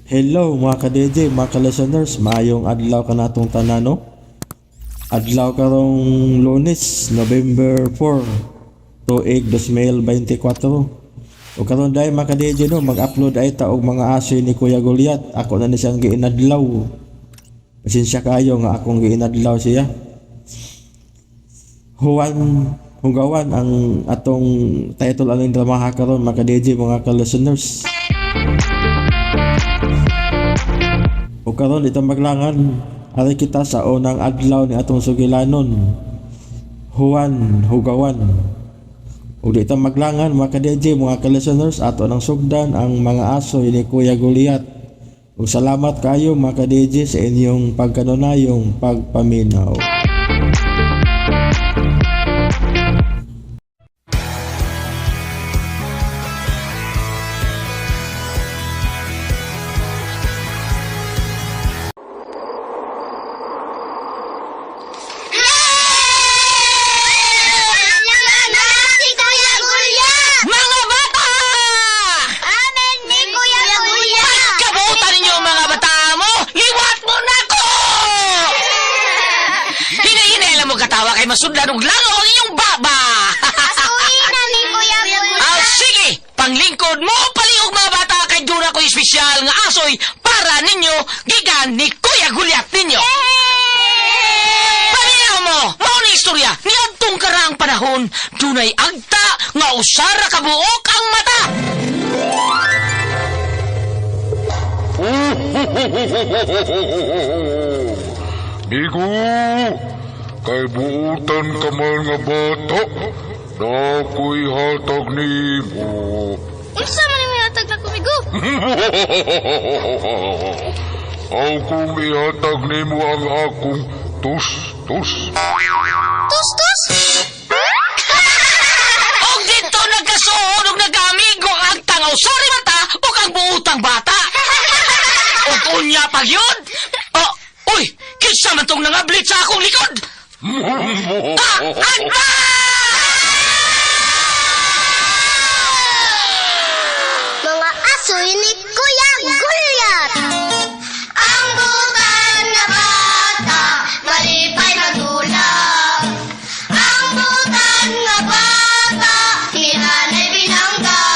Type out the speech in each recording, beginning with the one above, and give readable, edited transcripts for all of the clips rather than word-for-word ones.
Hello mga ka-DJ, mga ka-listeners, maayong adlaw ka natong tanano. Adlaw karong Lunes, November 4, tuig 2024. O karon dai mga ka-DJ no, mag-upload ay ta og mga asoy ni Kuya Goliath. Ako na ni siyang giinadlaw. Pasensya kayo nga akong giinadlaw siya. Hugawan ang atong title aning drama karon mga ka-DJ, mga ka-listeners. O karon itong maglangan, ari kita sa unang adlaw ni atong sugilanon, Hugawan. O dito maglangan mga ka-DJ, mga ka-listeners, ato nang sugdan ang mga asoy ni Kuya Goliath. O salamat kayo mga ka-DJ sa inyong pagkanunayong pagpaminaw. Mga bata! Amen ni Kuya Kuya! Kabutan ninyo ang mga bata mo! Liwat mo na ko! Hinahinailan mo katawa kay masudlan og langaw ang inyong baba! Asuhin na ni Kuya Kuya! Sige! Panglingkod mo paliog mga bata kay dura ko espesyal nga asoy para ninyo gigan ni Kuya Goliath ninyo! Paminaw mo! Mao ni istorya ni adtong karaang panahon dunay agta nga usara ka buok ang mata! Migo, kay buutan ka man nga bata, na ako'y hatag ni mo. Unsa man yung hatag na kumigo? Akong ihatag ni mo ang akong tus-tus. Tus-tus? Og dito nagkasuod og nag-amigo ang agtangaw sorry mata o kang buutang bata. Og unya pag yun. Uy, kinsa man tong nangablit sa akong likod? Agba! Mga asoy ni Kuya Goliath! Ang butan na bata, malipay na dulang. Ang butan na bata, hinanay binangga.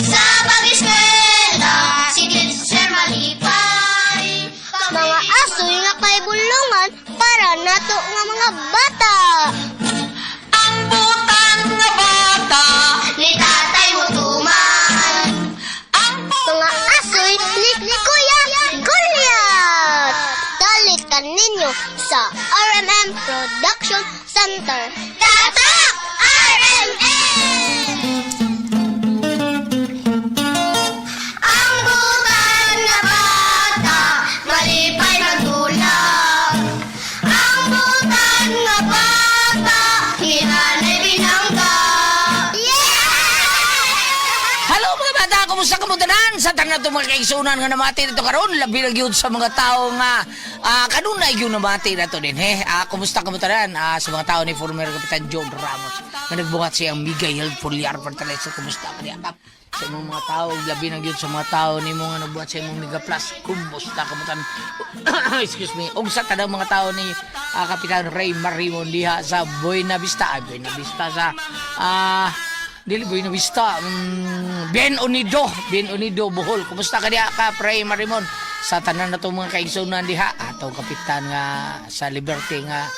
Sa pag-eskwela, si Teacher malipay. Mga asoy nga kay bulungan para nato nga mga bata. Ang butan nga bata. Ni tatay mo tuman. Mga asoy ni Kuya Goliath. Dalitan ninyo sa RMM Production Center. Tatak! RMM! Ang butan na bata, malipay na dulang. Ang butan na bata, hinanay binangga. Hello mga bata, kumusta kamudanan? Sa tanan itong mga kaigsunan nga namati dito karon labi na gyud sa mga tao nga kanunay gyud namati na to din. Kumusta kamudanan sa mga tao ni former Kapitan John Ramos nga nagbungat siyang Miguel Foliar Fortaleza. Kumusta ka diyan? Sa imong mga tao, labi na gyud sa mga tao ni mo nga nabuhat sa imong Mega Plus. Kumusta kamudanan? Excuse me. Og sa tanang mga tao ni Kapitan Ray Marimon diha sa Buena Vista sa Dili Buena Vista, Bien Unido, Bohol. Kumusta ka diha ka, Pray Marimon? Sa tanan na itong mga kaigsunan diha, atong kapitan nga sa Liberty nga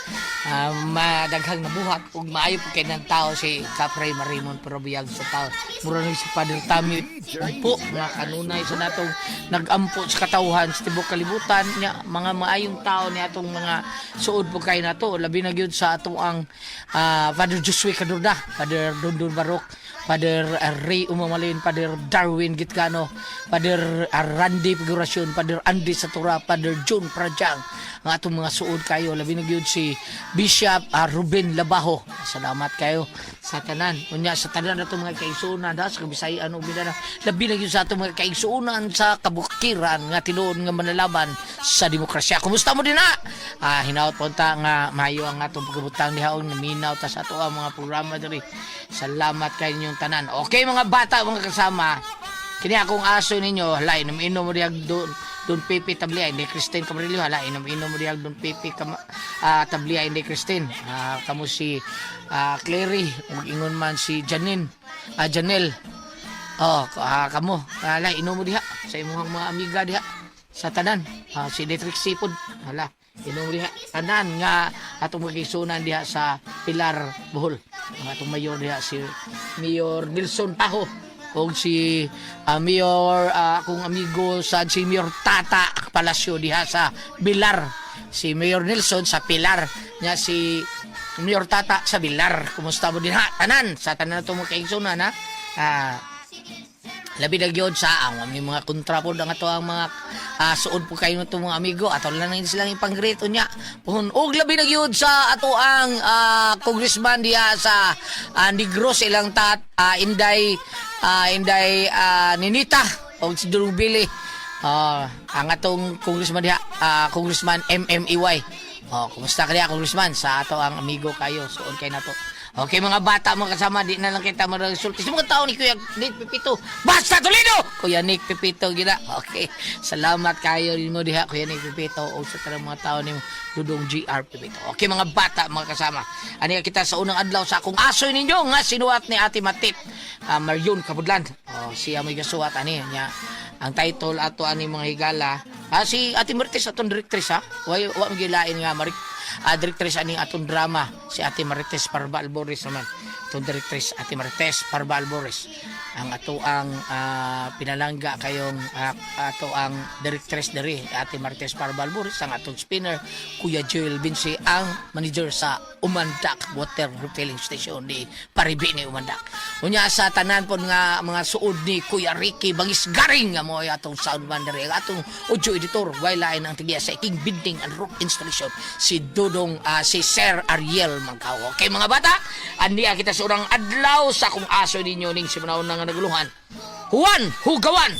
madaghang nabuhat ug maayo po kay ng tao si Kapray Marimon pero biyag sa tao. Mura ni si Padre Tami po nga kanunay sa natong nagampo sa katawhan sa tibok kalibutan nya mga maayong tao ni atong mga suod po kay nato labi na gyud sa atong ang Father Josue Cadorda, Father Dondon Barok, Father Ray Umamalin, Father Darwin Gitcano, Father Randy Figuracion, Father Andy Satura, Father John Prajang, ang atong mga suod kayo. Labi na gyud si Bishop Ruben Labaho. Salamat kayo sa tanan. Unya sa tanan natong mga kaigsunan sa Kabisayan ug Mindanao. Labi na gyud sa atong mga kaigsunan sa kabukiran nga tinuod nga manalaban sa demokrasya. Kumusta mo din na? Hinaot po ta nga mayo ang atong pagkabutang dihaon minaw ta sa ato ang mga programa diri. Salamat kay inyong tanan. Okay mga bata, mga kasama. Kini akong aso ninyo, hala, inom-inom mo diag Don Pepe Tablia, hindi Christine Cabrillo, hala, inom-inom mo diag Don Pepe Tablia, hindi Christine. Kamu si Clary, mag-ingon man si Janelle. Kamu, hala, inom mo diha sa imong mga amiga diha sa tanan. Si Detrick Sipod, hala, inom mo diha tanan nga atong magisunan diha sa Pilar, Bohol. Ang atong mayor diha si Mayor Nelson Taho o si Mayor akong amigo sa si Mayor Tata Palacio diha sa Bilar, si Mayor Nelson sa Pilar nya si Mayor Tata sa Bilar. Kumusta mo diha tanan sa tanan atong magkaigsunan ha? Labi na gyud sa ang mga kontra po ang ato ang mga suod po kayo nito mga amigo ato lang na silang ipanggrito niya og labi na gyud sa ato ang congressman diha sa Negros ilang Inday Ninita o si Durubili ang atong congressman diha congressman MMEY. Kumusta ka diha congressman sa ato ang amigo kayo suod kay nato. Okay mga bata mga kasama, di na lang kita marasulti sa mga tao ni Kuya Nick Pipito. Basta Toledo! Kuya Nick Pipito gina. Okay. Salamat kayo din mo diha Kuya Nick Pipito o sa tanang mga tao ni Dudong GR Pipito. Okay mga bata mga kasama. Ani kita sa unang adlaw sa akong asoy ninyo nga sinuwat ni Ate Matip Marion Kabudlan. Siya may gasuwat ani niya. Ang title ato ani mga higala. Si Ate Marites atong directress ha. Wa magilain nga directress aning atong drama si Ate Marites Parba Alboris naman. Atong directress Ate Marites Parba Alboris. Ang ato ang pinalangga kayong ato ang directress diri Ate Marites Parba Alboris, ang atong spinner Kuya Joel Binsi, ang manager sa Umandak Water Refilling Station di Paribini Umandak. Unya sa tanan po nga mga suod ni Kuya Ricky Bangis Garing nga mo atong soundman diri, atong audio editor waylain ang tigiya sa iking binding and rock installation si Dudong si Sir Ariel Mangkaw. Okay mga bata, andi kita sa urang adlaw sa akong aso ninyo ning simanawon nga naguluhan. Juan Hugawan.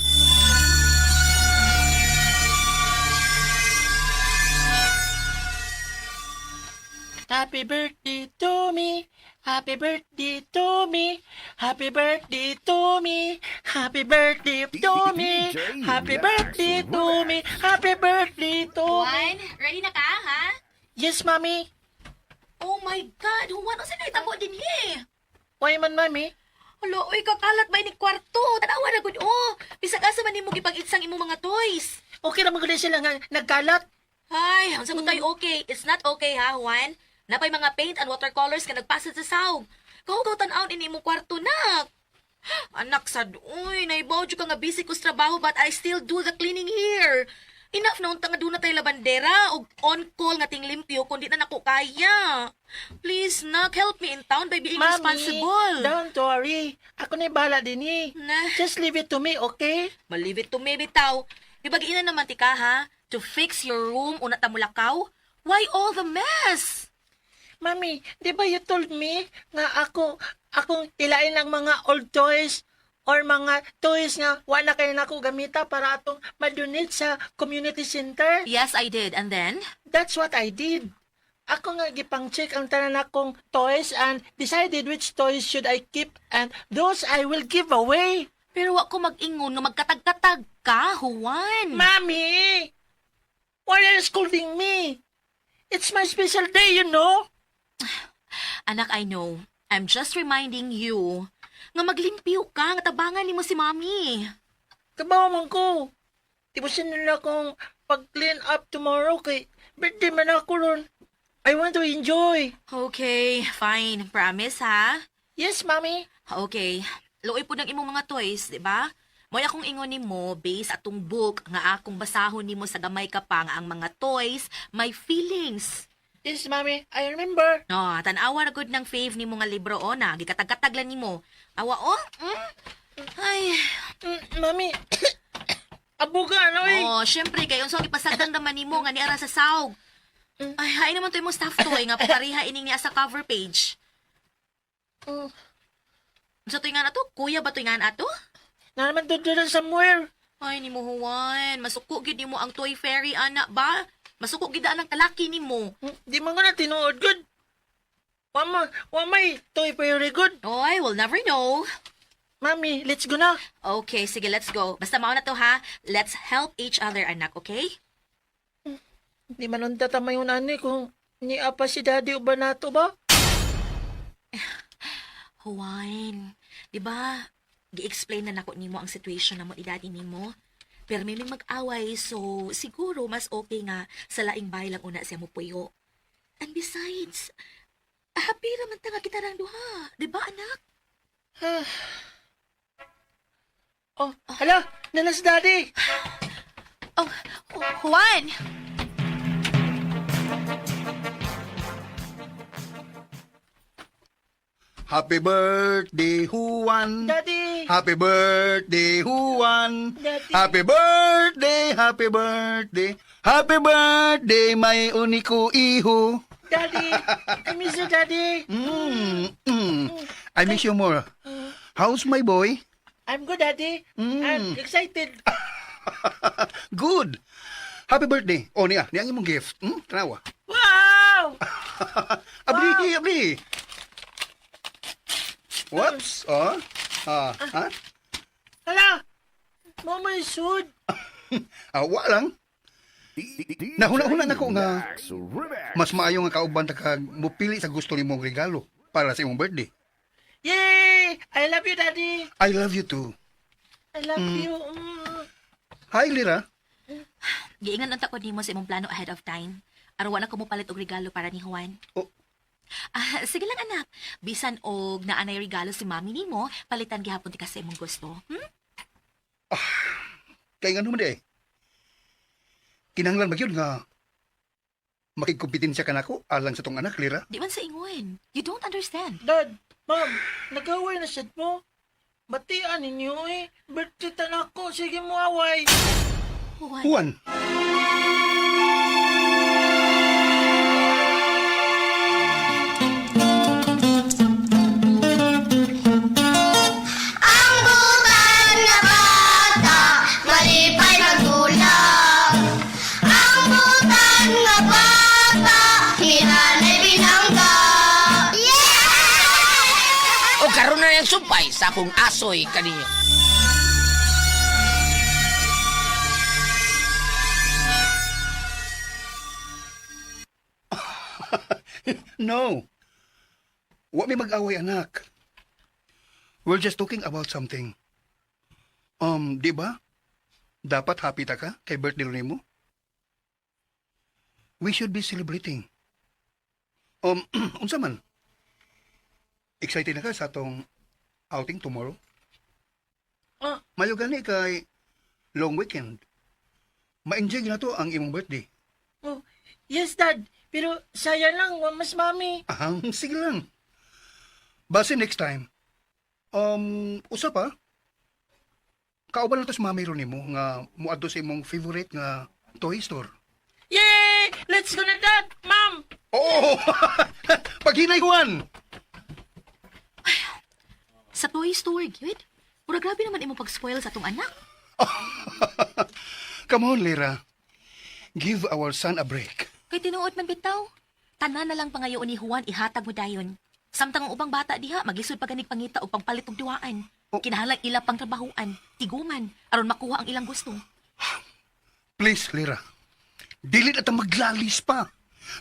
Happy birthday to me. Happy birthday to me. Happy birthday to me. Happy birthday to me. Happy birthday to me. Happy birthday to me. Juan, ready na ka, ha? Yes, Mommy. Oh my God, Juan, ang sinita mo din eh. Why man, Mommy? Hala, uy, kakalat ba ni kwarto? Tanawa na gud oh. Bisag asa man nimo gipag-itsang imong mga toys. Okay na magulit sila nga nagkalat. Ay, ang sagot tayo okay. It's not okay, ha, Juan? Napay mga paint and watercolors ka nagpasa sa sawg. Kahugaw tan-aon ini imong kwarto, nak. Anak sad, uy, naibaw ka nga busy ko sa trabaho but I still do the cleaning here. Enough na unta nga doon na tayo labandera o on-call nga ting limpyo kundi na nako kaya. Please, nak, help me in town by being Mommy, responsible. don't worry. Ako na bala din eh. Nah. Just leave it to me, okay? Malibit to me bitaw. Ibagiin na naman ti ka, ha? To fix your room una ta mulakaw? Why all the mess? Mami, di ba you told me nga akong ilain ang mga old toys or mga toys nga wala kayo na ako gamita para atong madonate sa community center? Yes, I did. And then? That's what I did. Ako nga gipang-check ang tanan akong toys and decided which toys should I keep and those I will give away. Pero wa ko mag-ingon nga magkatag-katag ka, Juan. Mami! Why are you scolding me? It's my special day, you know? Anak, I know. I'm just reminding you nga maglimpyo ka, nga tabangan ni mo si Mami. Kabawa man ko. Tibusin nila akong pag-clean up tomorrow kay birthday man ako ron. I want to enjoy. Okay, fine. Promise, ha? Yes, Mami. Okay. Luoy po ng imong mga toys, di ba? Moy akong ingon nimo based atong book nga akong basahon nimo sa gamay ka pa nga ang mga toys may feelings. Yes, Mami. I remember. No, tanawa na gud ng fave nimo nga libro o na gikatag-katag lang nimo. Awa oh. Ay. Mami. Abuga, ano eh. Oh, syempre kay unsa gipasagdan naman nimo nga niara sa sawg. Ay, hay naman to imong staff toy nga pariha ining niya sa cover page. Sa toy nga na to? Kuya ba toy nga na to? Na naman doon somewhere. Ay, ni mo Juan. Masuko gid nimo ang toy fairy ana ba? Masuko gid ang kalaki nimo. Di man nga na tinuod good. Wa may toy very good. Oy, we'll never know. Mami, let's go na. Okay, sige, let's go. Basta mao na to ha. Let's help each other, anak, okay? Di man nung tatama yung nani kung ni apa si daddy o ba nato ba? Juan, di ba, gi-explain na nako nimo ang situation na mo idadi nimo. Pero may mag-away, so siguro mas okay nga sa laing bahay lang una siya mo puyo. And besides, happy raman ta nga kita rang duha. Di ba, anak? Oh, hala, nanas daddy. Oh, Juan! Happy birthday, Juan. Daddy. Happy birthday, Juan. Daddy. Happy birthday, happy birthday. Happy birthday, my unico iho. Daddy. I miss you, daddy. I miss you more. How's my boy? I'm good, daddy. I'm excited. Good. Happy birthday. O niya imong gift. Tanawa. Wow! Abli, abli. Whoops. Oh. Ha? Hala, mama is good. Wa lang. Nahuna-huna na ko nga mas maayo nga kauban ta kag mupili sa gusto nimong regalo para sa imong birthday. Yay! I love you, daddy. I love you too. I love you. Hi, Lira. Giingan unta ko nimo sa imong plano ahead of time. Aron wala ko mo palit og regalo para ni Juan. Oh. Sige lang anak. Bisan og naanay regalo si mami nimo, palitan gihapon ti ka sa imong gusto. Kaya nga naman kinahanglan ba yun nga makikumpetensya ka na ko alang sa tong anak, Lira? Di man sa ingon. You don't understand. Dad, ma'am, nag-away na siya mo. Batian ninyo eh. Birthday na ako. Sige mo away. Juan. Juan. Ang butan nga bata, malipay magdulag. Ang butan nga bata, hinanay binangga. Yeah! O karon na yung sumpay sa akong asoy kaniyo. No. Wa may mag-away, anak. We're just talking about something. Di ba? Dapat happy ta ka kay birthday mo? We should be celebrating. Unsa man? Excited na ka sa atong outing tomorrow? Ah. Mayo gani kay long weekend. Ma-enjoy na to ang imong birthday. Oh, yes, Dad. Pero sayang lang, mas mami. Sige lang. Base next time. Usa pa? Kauban na to si Mami ron nimo nga muadto sa imong favorite nga toy store. Yay! Let's go na, Dad! Ma'am! Oo! Paghinay, Juan! Sa toy store, gyud. Mura grabe naman imong pag-spoil sa atong anak. Come on, Lira. Give our son a break. Kay tinuod man bitaw. Tanan na lang pangayo ni Juan ihatag mo dayon. Samtang ang ubang bata diha magisud pa ganig pangita o pangpalit og duwaan. Kinahanglan ila pang trabahuan, tiguman aron makuha ang ilang gusto. Please, Lira. Dili na ta maglalis pa.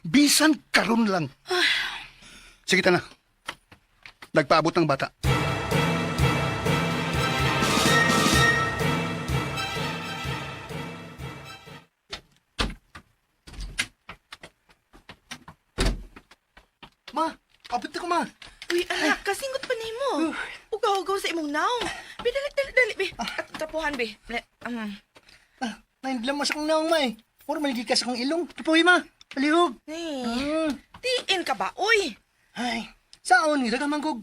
Bisan karon lang. Sige ta na. Nagpaabot ng bata. Ma, abot ko, ma. Uy, anak, kasingot pa nimo. Ugaw-ugaw sa imong naong. Dali, be. At trapuhan, be. Naindlam mo sa kong naong, ma eh. Puro maligikas akong ilong. Tupoy, ma. Palihog. Tiin ka ba, uy? Ay, saon, niragamang kog.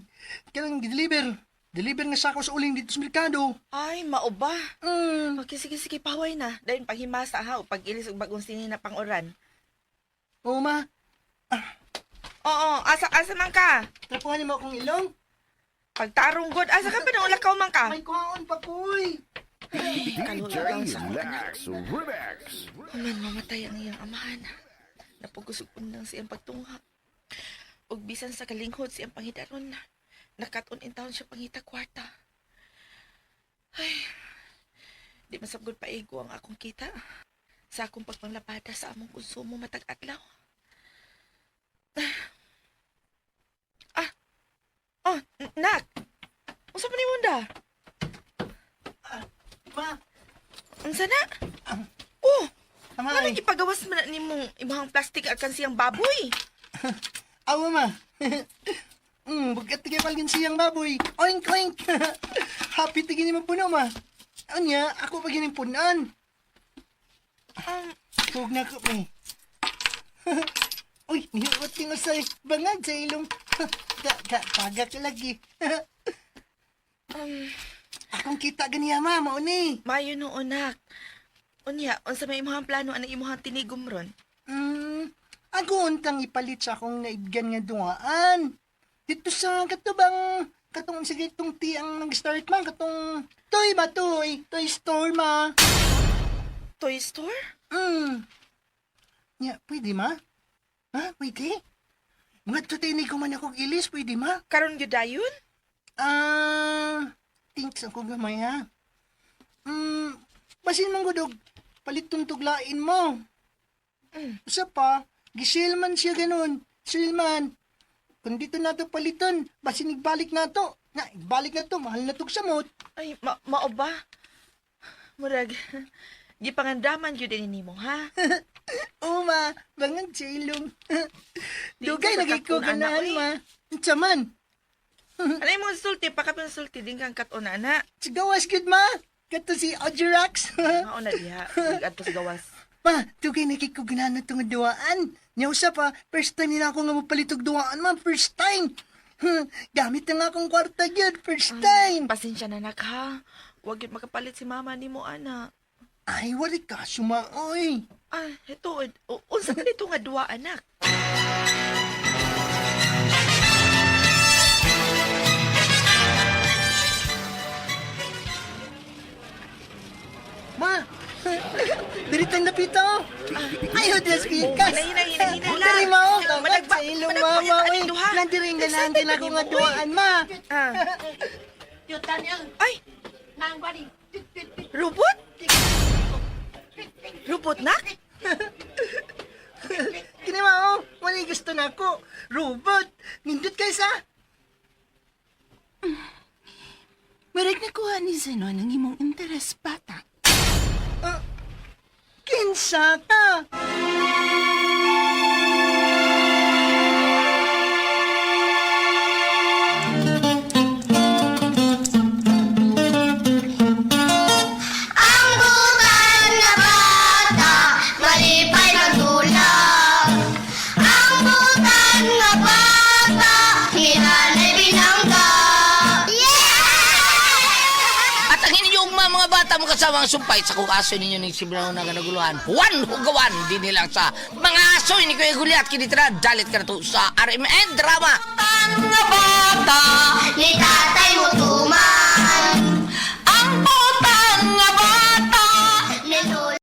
Kailang deliver. Deliver nga sako sa uling dito sa merkado. Ay, mao ba? Okay, sige, paway na. Dahil paghimasa ha, o pag-ilis og bagong sinin na pang-oran. Oo, ma. Oo, asa man ka? Tapuhan niyo mo akong ilong. Pagtarong god, asa ka pinulakaw man ka? May kuhaon pa, poy. Kalulagang sa akong anak. Aman, mamatay ang iyang amahan. Napugusog undang siyang pagtungha. Ug bisan sa kalinghod siyang panghidaron na. Nakaton in taon siya pangita kwarta. Di masabgod paigo ang akong kita. Sa akong pagpanglabada sa among konsumo matag adlaw. Oh, nak. Unsa pa ni munda? Ma, Unsa na? Oh, tama ano ipagawas man na nimong imahang plastic akan siyang baboy? awa ma. Bugat tigay palgin siyang baboy. Oink, oink. Happy tigin ni puno ma. Anya, ako pa gining punan. Huwag na ko eh. Uy, nihuot tingo sa bangag sa ilong. Taga ka lagi. Akong kita ganiya ma, mauni. Mayo no nak. Unya, unsa may imahang plano anang imahang tinigom ron? Ako untang ipalit sa akong naibgan nga duwaan. Dito sa katubang katong sige itong tiang nag-start man katong toy ba toy store ma. Toy store? Ya, pwede ma? Ha, pwede? Mga tutini ko man akong ilis, pwede ma? Karon gyud dayon? Thanks ako gamay ha. Basin mong gudog, palit tong tuglain mo. Usa pa, gisilman siya ganun. Silman. Kung dito na to paliton, basin igbalik na to. Na, igbalik na to, mahal na tog samot. Ay, mao ba? Murag, gipangandaman gyud din nimo, ha? Ma, bangag sa ilong. Di Dugay ko nagay ko katon, ganahan anak, ma. Tsaman, Anay mo sulti, pakapin sulti din kang katon ana. sigawas gud ma. Kato si Ojirax. Mao na diha, adto sa gawas. Ma, dugay nakikuganahan na itong duwaan. Nya usa pa, first time nila ako nga mapalitog duwaan ma, first time. Gamit na nga akong kwarta gyud, first time. Pasensya na nak ha. Huwag yun makapalit si mama ni mo ana. Ay, wari ka, sumaoy. Ah, ito, unsa man ito nga duwa anak? Ma, diritang napito. Ayaw, Diyos pikas. Hina. Dari mo, kamat Madagba- sa ilong madagba- mama. Uy, ano, ha? nandiring ganahan din ako nga duwaan, ma. Ah. Ay! Robot? Robot nak? Kini ma, oh, wala gusto na ako. Robot, nindot kayo sa. Marag nakuha ni Zeno ng imong interes bata. Kinsa ka. Ang butan nga bata, malipay magdulag. Ang butan nga bata, hinanay binangga. At ang inyong mga bata mo kasama ang sumpay sa kung aso ninyo ng sibraw na ganaguluhan. Juan Hugawan, di nilang sa mga aso ni Kuya Guliat kinitira. Dalit ka na to sa RMN Drama. Nga bata, ni